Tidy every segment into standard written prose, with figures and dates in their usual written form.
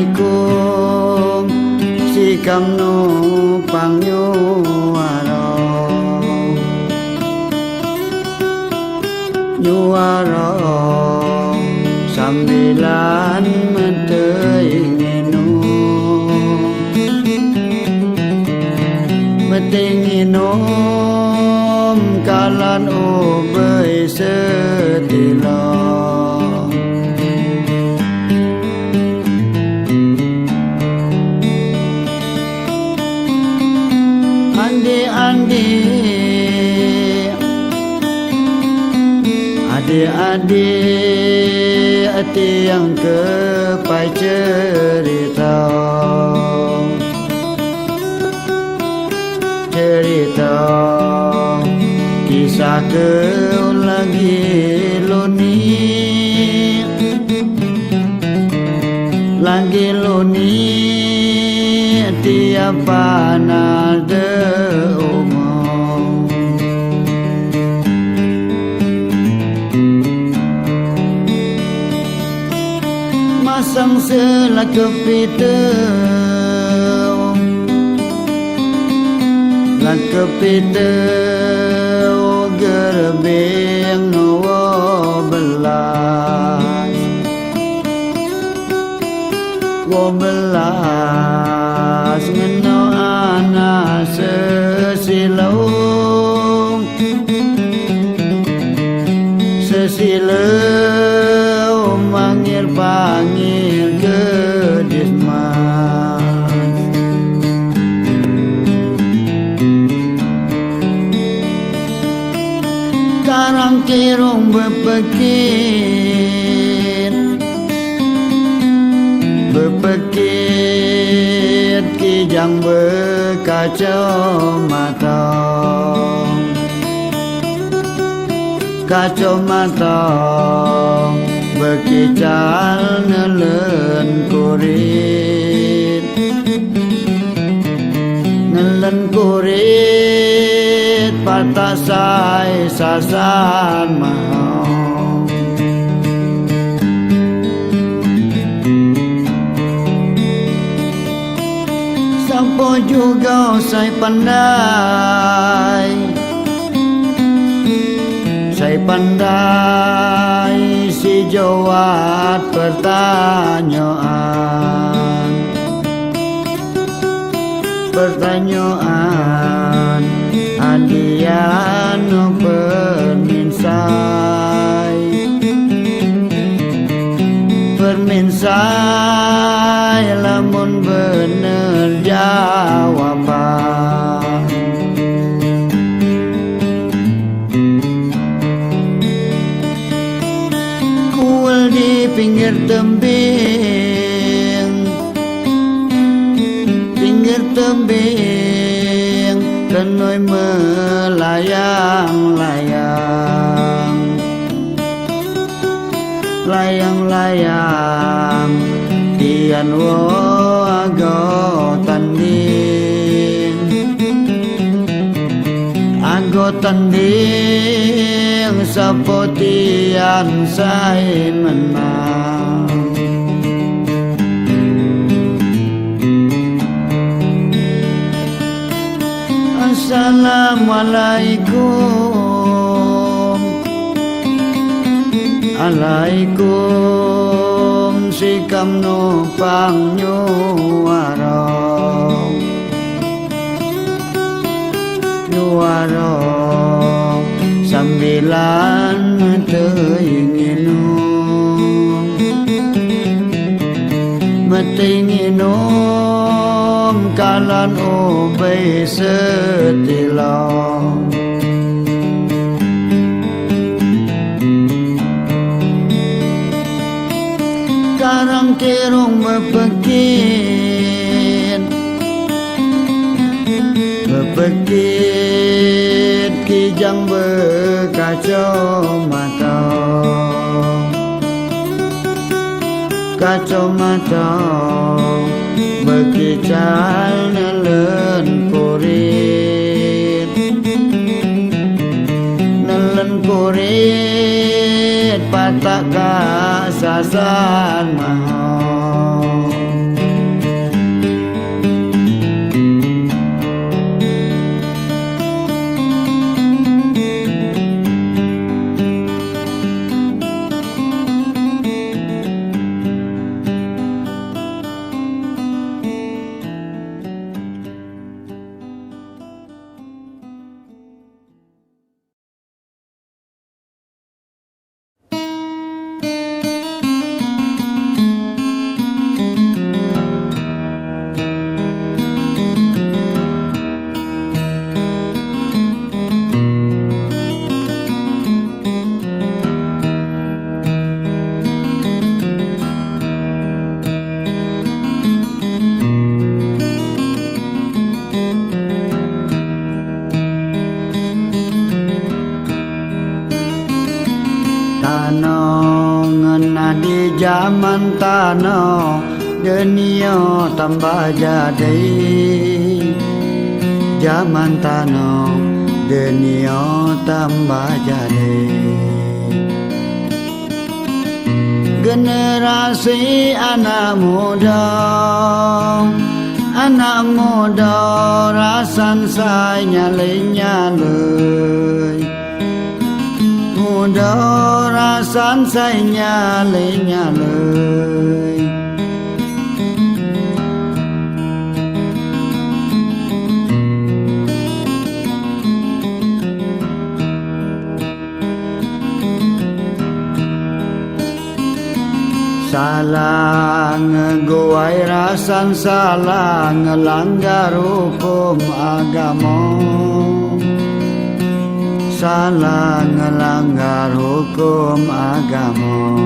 Assalamualaikum sikam nupang nyuwara sambilan metei nginum kalan ubay setila adik-adik hati yang kepai cerita kisah lagi luni tiap nada umum masang selak kepita gerbeng belas ngeno ana sesilau panggil kedismas karang kirung bepekit kijang kacamata bekical nelen kurit patah sasan mau sampo juga saya pandai si jawab pertanyaan adian perminsai lamun bener jawaban kuel di pinggir tembing kenoi melayang tian wo ago tanding sapotian sai menang Assalamualaikum sikam nupang nyuwara sambilan metei nginum kalan ubay setila karang kirung bepekit kijang kacamata bekical nelen kurit patah kasasan mau zaman tanah dunia tambah jadi, zaman tanah dunia tambah jadi. Generasi anak muda rasan say nyalai muda rasan say nyalai. Salah ngeguai rasan, salah ngelanggar hukum agama, salah ngelanggar hukum agama.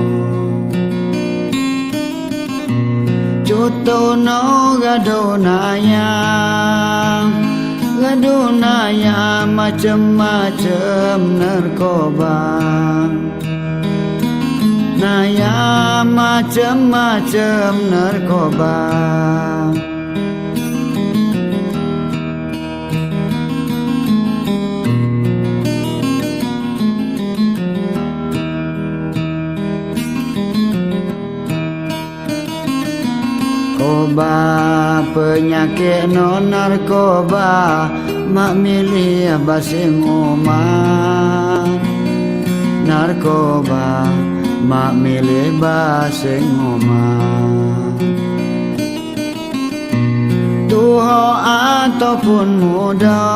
Cutono gadunaya macem-macem narkoba, naya macem-macem narkoba. Narkoba penyakit non narkoba mak milih basing umat. Narkoba mak milih basing umat. Tua ataupun muda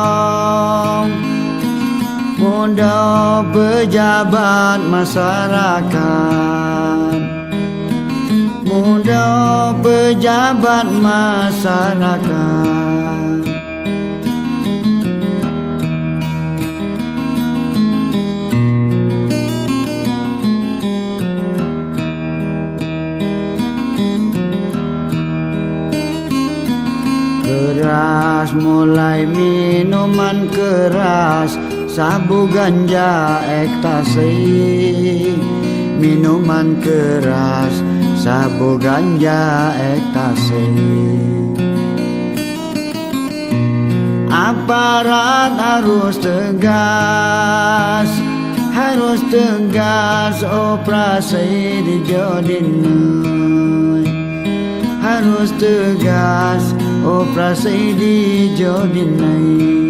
pejabat masyarakat, muda pejabat masyarakat. Keras mulai minuman keras, sabu ganja ekstasi. Minuman keras, sabu ganja ekstasi. Aparat harus tegas operasi di Jodinai, harus tegas operasi di Jodinai.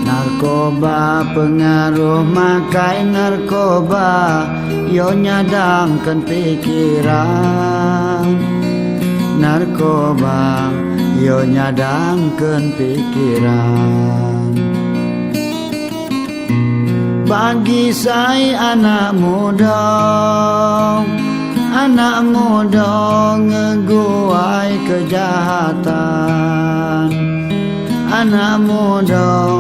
Narkoba pengaruh makai narkoba, yo nyadangkan pikiran. Narkoba yo nyadangkan pikiran. Bagi saya anak muda ngeguai kejahatan, anak muda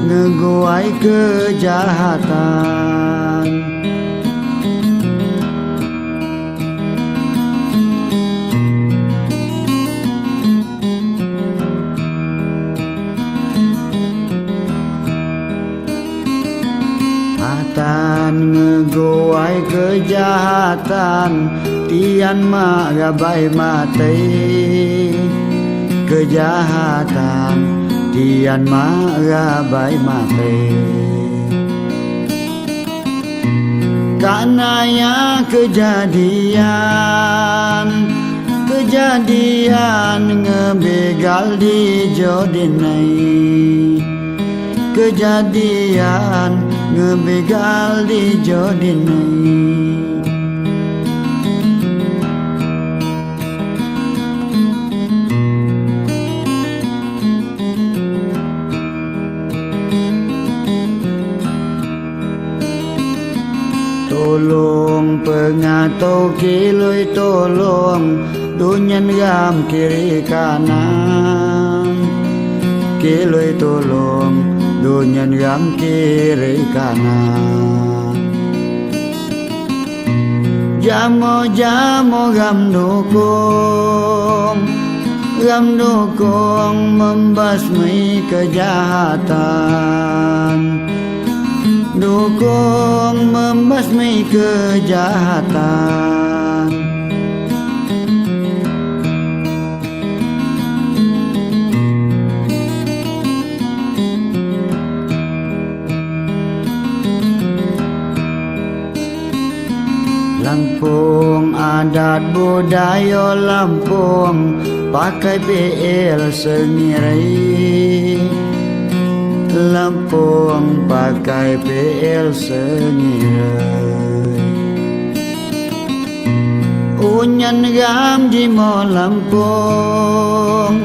ngeguai kejahatan. Ngeguai kejahatan, tian mak gabai mati. Kejahatan, tian mak gabai mati. Karena ya kejadian ngebegal di Jodinai, kejadian ngebegal di Jodinai. Tolong pengatau kiloi tolong, dunyan gam kiri kanan. Kiloi tolong, dunyan gam kiri kanan. Jamo-jamo gam dukung membasmi kejahatan, dukung membasmi kejahatan. Lampung adat budaya Lampung pakai PL sengirai. Lampung pakai PL sengirai. Unyan gam di mo Lampung,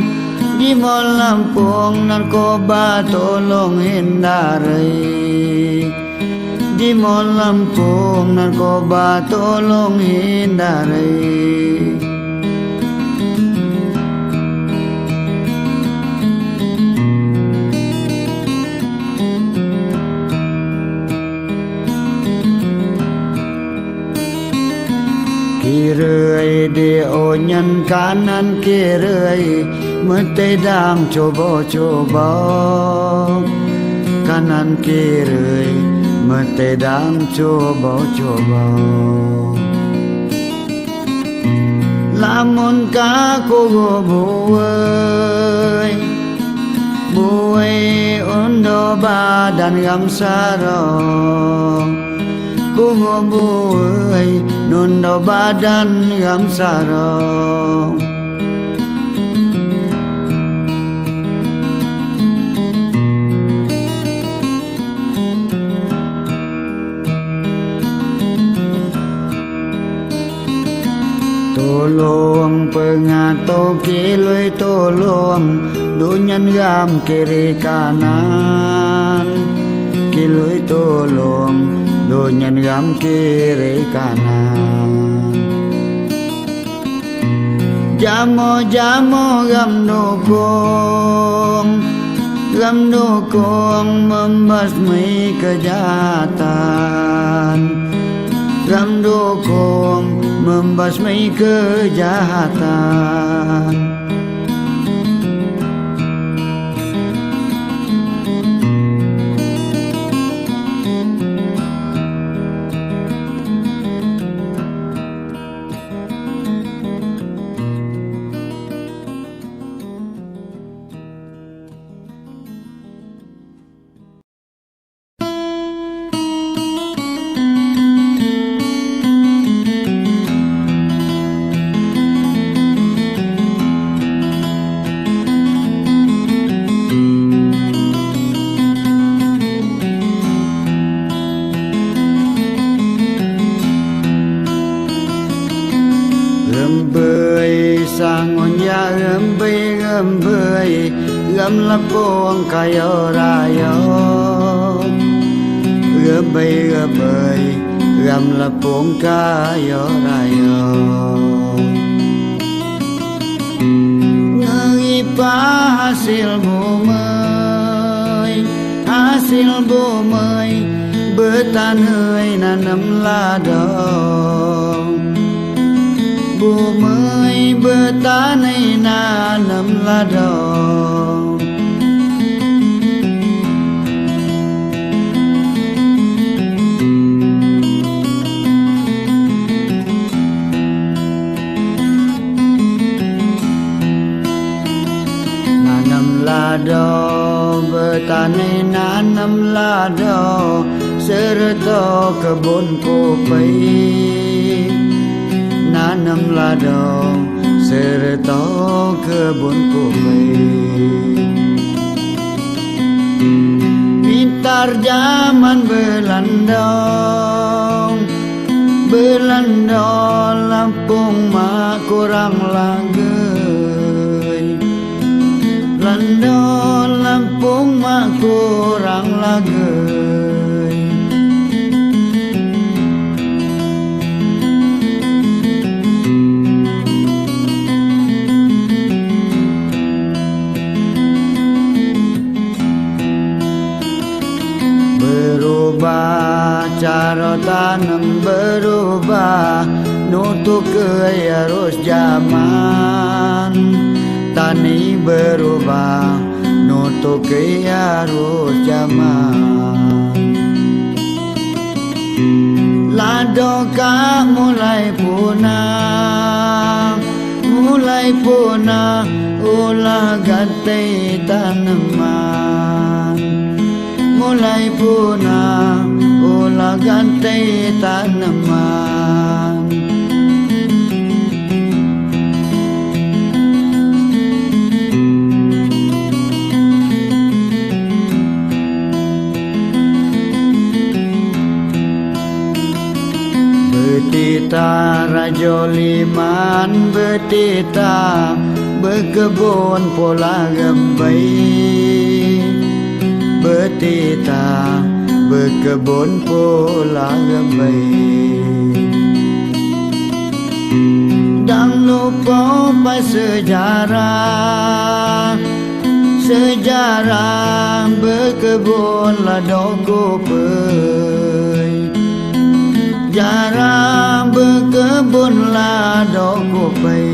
di mo Lampung narkoba tolong hindari. Di mo Lampung narkoba tolong hindari. Kirei di onyan kanan kirei mete dang coba-coba. Kanan kirei mete dang coba-coba. Lamun kaku buai undo badan gam sarong. Kugo buai nundo badan gam sarong. Tolong pengato kiloi tolong dunyan gam kiri kanan. Kiloi tolong dunyan gam kiri kanan. Jamo-jamo gam dukung membasmi kejahatan. Gam dukung membasmi kejahatan. Sangon ya gembei gam Lampung kayo rayo. Gembei gam Lampung kayo rayo. Ngipa hasil bumai betanai nanam ladang. Bumai betanai nanam ladang. Nanam ladang betanai nanam ladang serta kebun kopi. Nanam ladang serta kebun kopi. Pintar zaman Belanda Lampung mah kurang lagai. Belanda Lampung mah kurang lagai. Berubah cara tanam, berubah ke arus zaman, tani berubah nutuk ke arus zaman. Ladoka mulai punah, ulah ganti tanaman. Mulai punah, ulah ganti tanaman. Betita rajoliman, betita berkebun pola gembai. Betita berkebun pola gembai. Dan lupa pas sejarah berkebun ladoko pai. Jarang berkebun ladoko pai.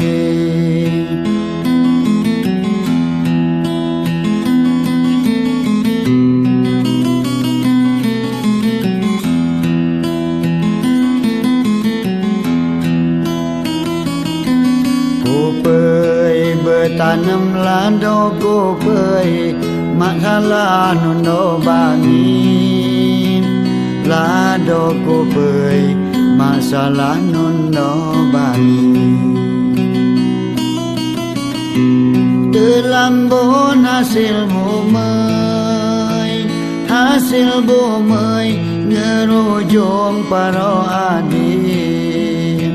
Bertanam ladoko pai, masalah nundo bangi. Ladoko pai, masalah nundo bangi. Terlambun hasil bumai, ngerujung paro adik.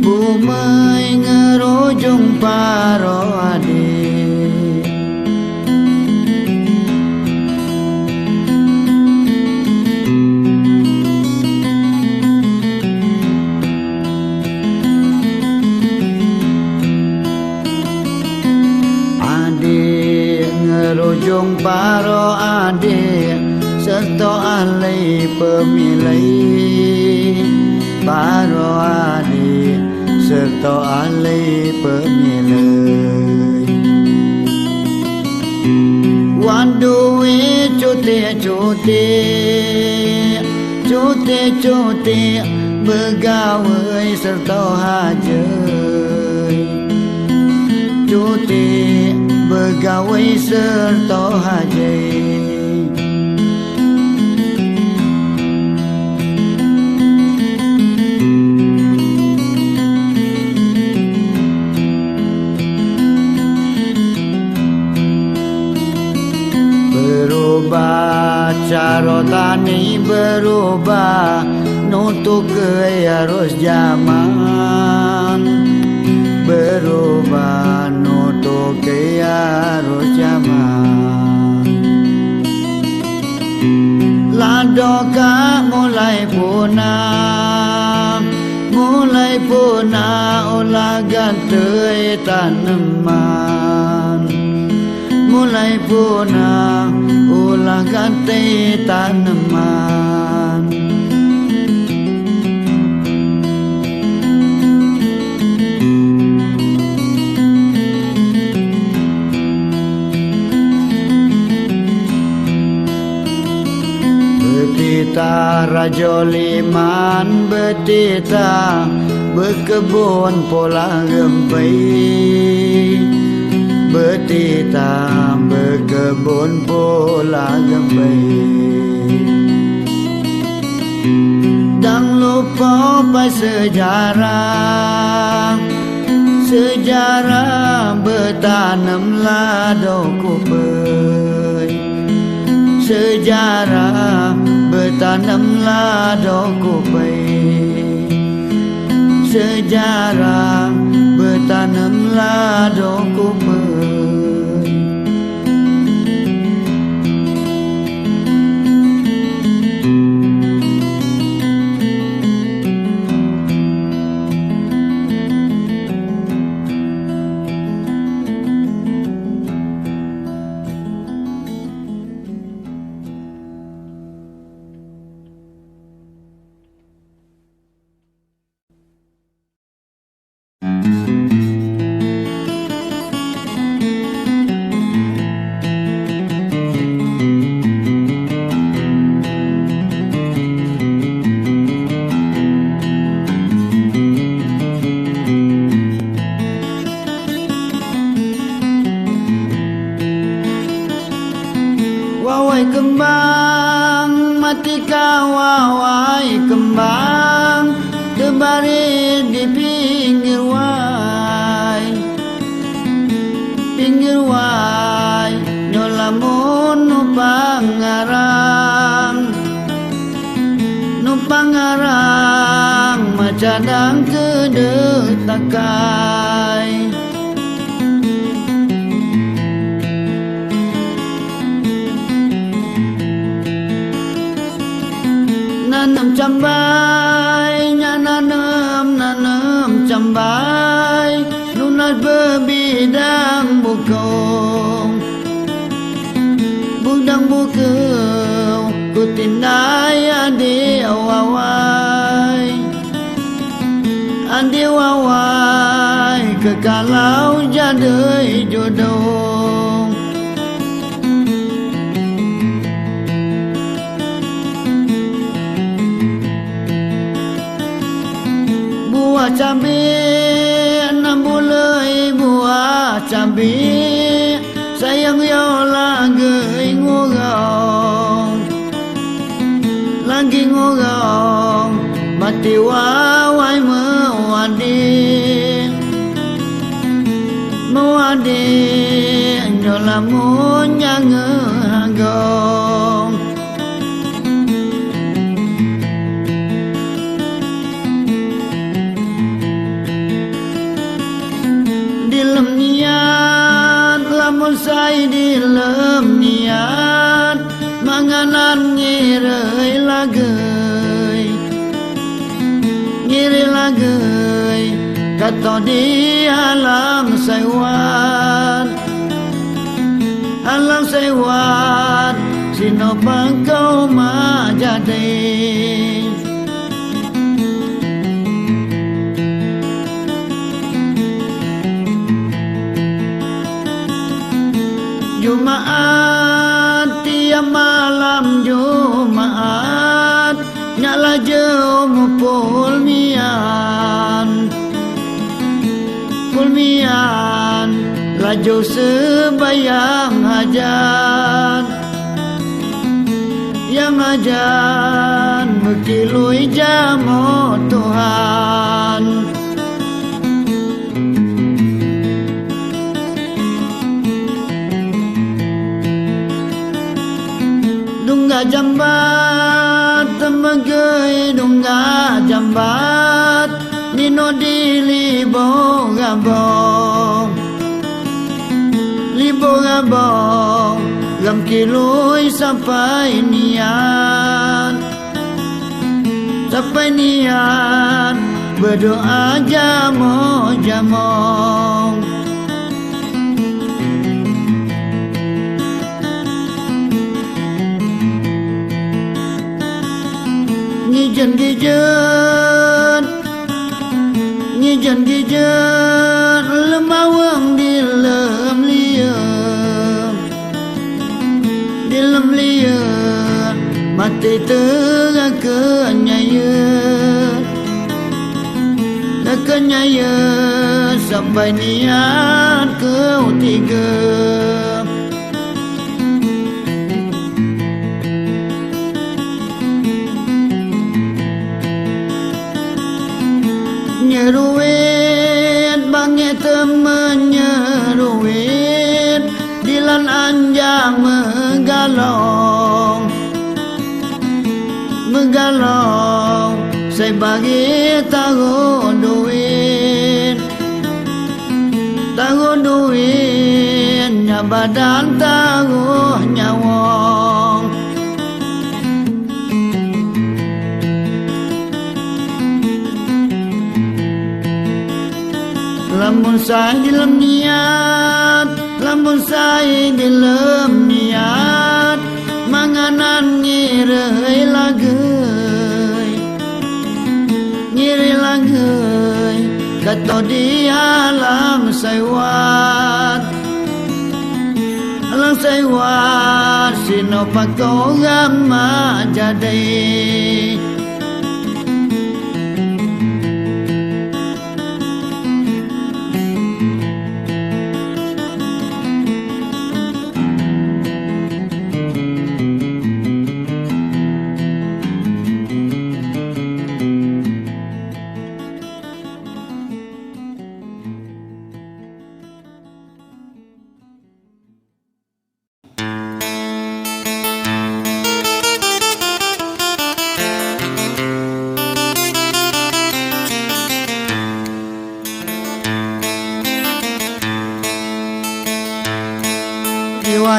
Bumai ngerujung paro adik. Adik ngerujung paro adik, serta alai pemilih. Paro adik serta alai pemilih. Wanduwe cuti begawai serta hajai. Cuti begawai serta hajai. Cara tani berubah nutuk ke arus zaman. Berubah nutuk ke arus zaman. Ladoka mulai punah, ulah ganti tanaman. Mulai punah, ulah ganti tanaman. Betita rajoliman, betita berkebun pola gembai. Betita berkebun pola gembai. Dan lupa pas sejarah bertanam ladoko pai. Sejarah bertanam ladoko pai. Sejarah bertanam ladoko pai. jambang mati kawawai kembang terbaring di pinggir wai nyolamun nupangarang macadang kedetakai nanam cambai nanam cambai lunas berbidang bukau ku tindai andi wawai kekalau jadai jodoh buah cabai buah cabai sayang yo lagi ngorong mati wawai mewadi nyolamun yang ngagong dilem niat lamun sai dilem niat manganan ngirei lagei kata di alam sewat sino bangkau majadi Jumaat tiap malam Jumaat nyala jom pulmian laju sebayang hajat yang hajat berkilui jamu Tuhan dungga jambat tembagai dungga jambat nino di libo gabong gam kilui sampai niat berdoa jamong ngijen lemawang dilem liat mati tengah kenyayat sampai niat kau tiga nyeruit bangi temen nyeruit dilan anjang menggalong saya bagi tahu duit nya badan tahu nyawong lamun saya dilem niat manganan ngirei lagei kata di alam sewat sino pakau gama jadi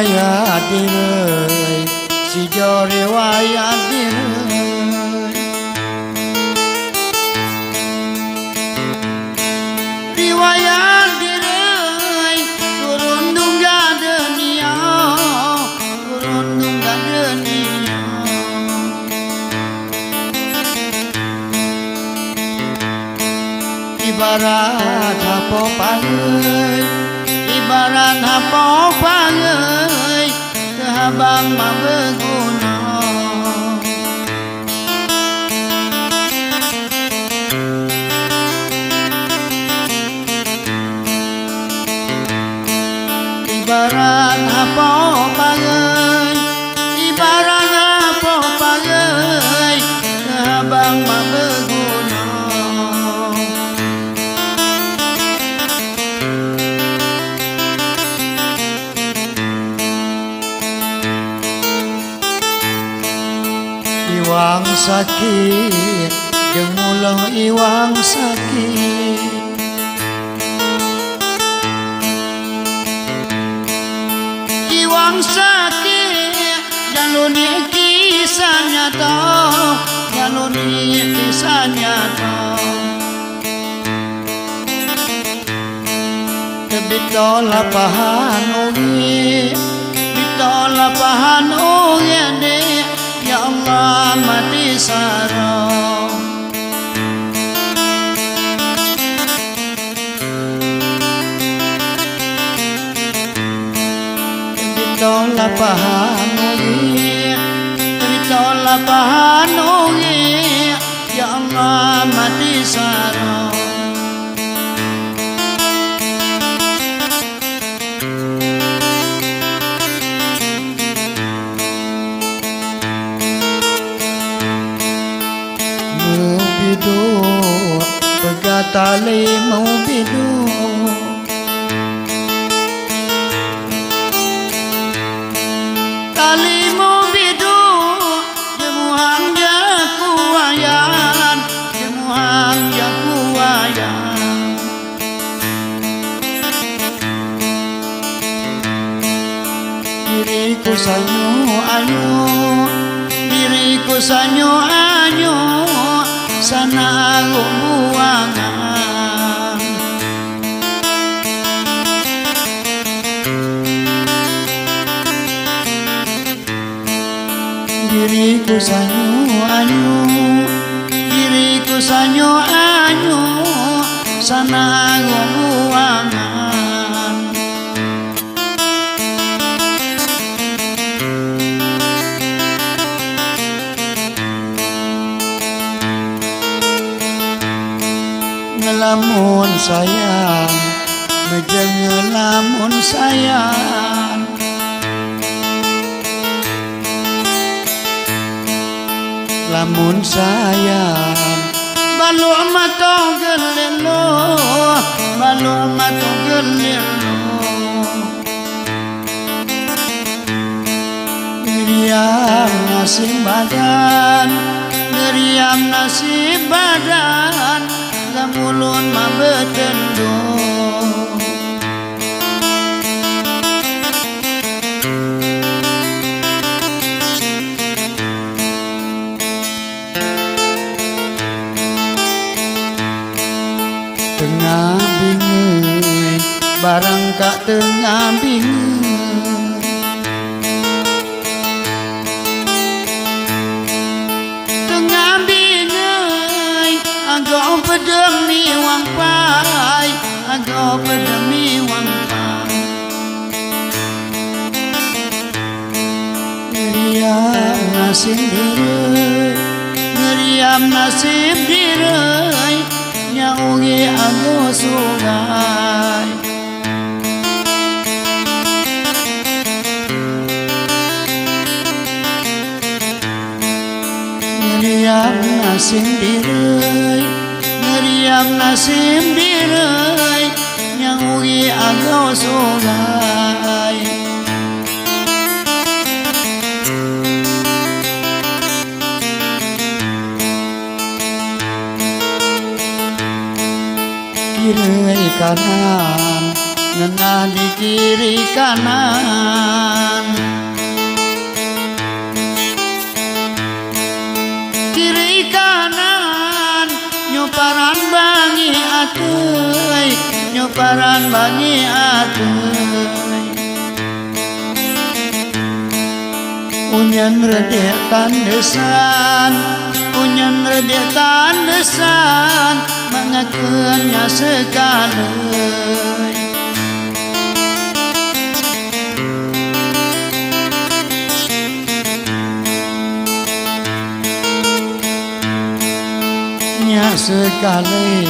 riwayat direi si jo riwayat direi riwayat direi turun dungga dunia turun dungga dunia ibarat apa pangai ibarat apa pangai kehabang mabeguna ibarat apa pangai ibarat apa pangai kehabang mabeguna iwang sakit jeung mulang iwang sakit iwang sakit jaluni kisah nyata jaluni kisah nyata bitol lapahan ugi bitol lapahan ugi dek ya Allah mati sarong bitol lapahan ugi bitol lapahan ugi ya Allah mati sarong bidu begatali mau bidu tali mau bidu jemuhan jaku wayan jemuhan jaku wayan diriku sanyo anyo diriku sanyo anyo sana buangan diriku sanyo anyo diriku sanyo anyo sana buangan ngelamun sayang mejeng ngelamun sayang lamun sayang balu mato gelelo balu mato gelelo ngeriam nasib badan ngeriam nasib badan mulun mabetendo tengah bingung barang kak tengah bingung tengah bingung agak pedemi wang pai agak pedemi wang pai ngeriam nasib diri ngeriam nasib diri nyaugi agak sungai ngeriam nasib diri ngeriam nasib diri nyaugi agak sungai kiri kanan ngenah di kiri kanan. Kiri kanan nyoparan bangi atuy, nyoparan bangi atuy. Unyan redek tandesan, unyan redek tandesan, mengakeunnya sekali. Nya sekali,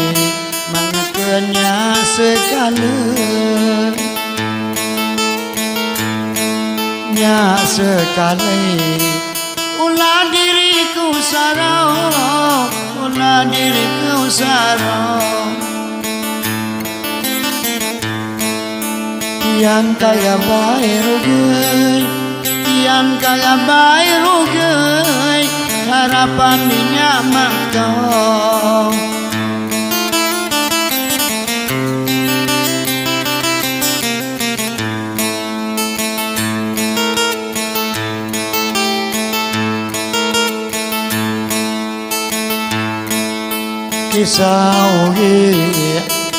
mengakeunnya sekali. Nya sekali, ulah diriku sarau, ulah diriku sarau. Tian kaya bae rugeuy, tian kaya bae rugeuy, harapan dinya mangkau. Kisah ugi,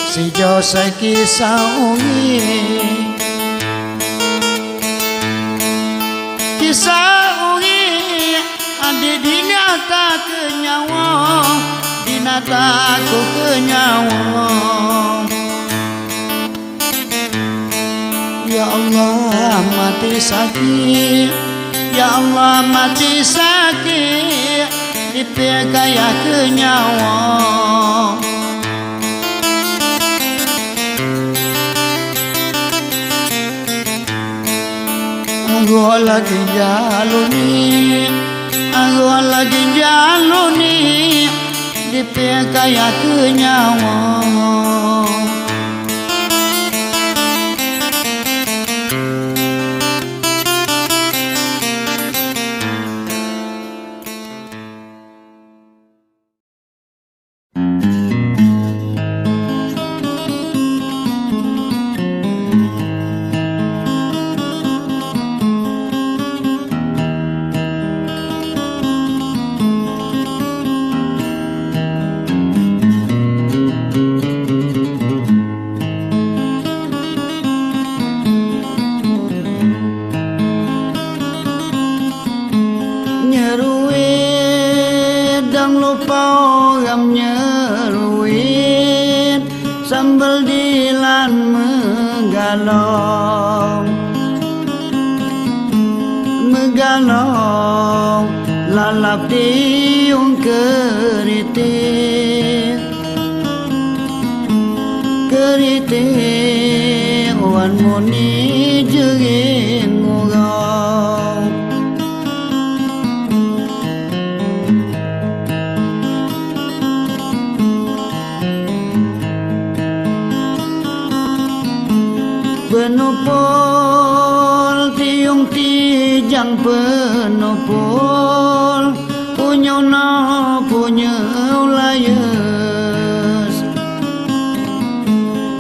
si Jose kisah ugi. Kisah ugi, adi dinata kenyawa, dinata ku kenyawa. Ya Allah mati sakit, ya Allah mati sakit, dipekaya kenyawa. Aku lagi jaluni, aku lagi jaluni, dipekaya kenyawa. Sambal dilan megalong, megalong lalap tiung keriting, keriting wan muni jeging ngogong. Penopol tiung tijang penopol, punya na punya layes,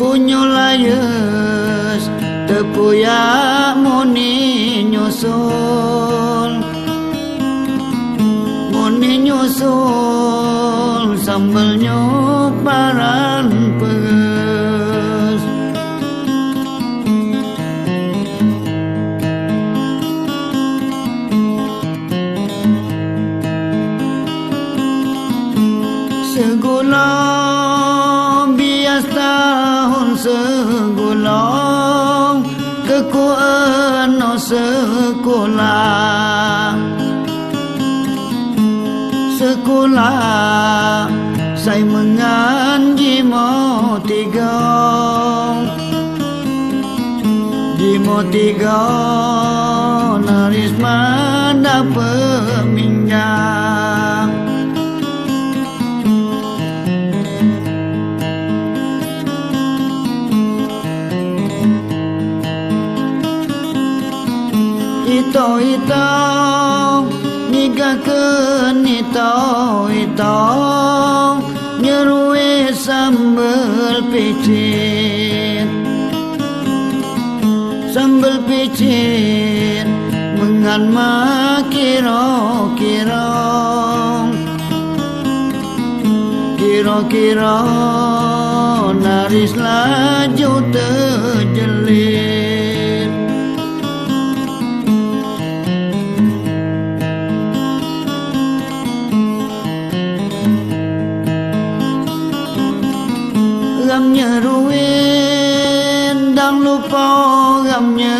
punya layes tepuya muni nyusul, muni nyusul sambal nyoparan peges. Segulong bias tahun segulong, kekuan no sekolah, sekolah saya menganji mau tigong, di mau tigong naris mana peminjam. Ito nigakeun ito nyerue sambel picit, sambal picit mengan kira-kira kira-kira naris laju terjelit gamnya ruin dan lupa gamnya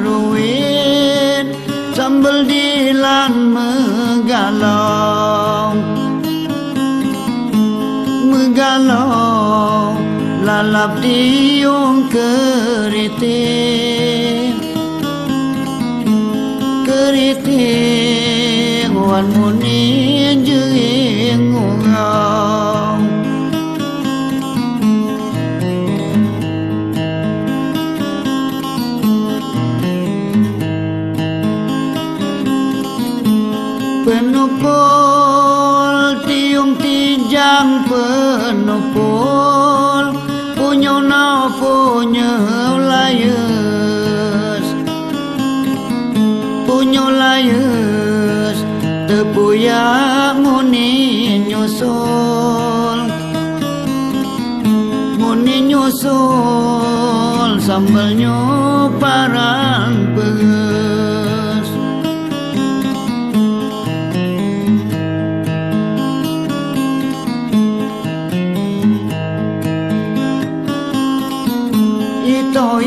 ruin sambal dilan megalau lalap diung keriting wan muni jeng ngau penupul tiung tijang penupul punyo na punyo layes tepuya muni nyusul sambalnya paran peges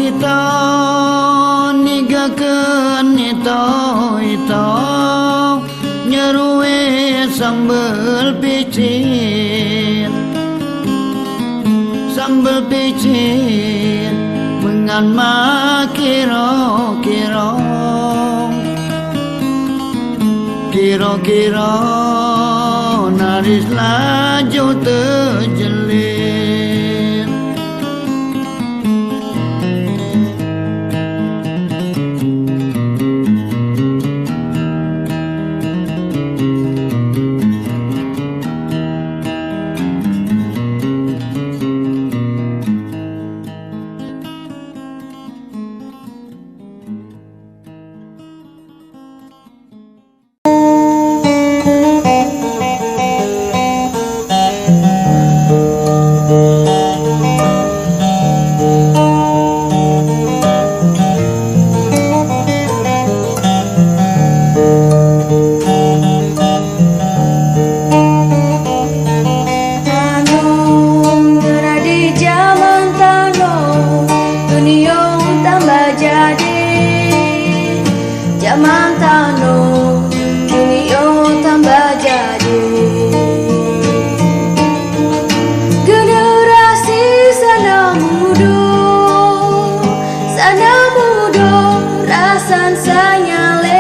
ito nigakeun ito nyeruwe sambal picit mengan kira-kira naris laju terjelit Rasan sanyale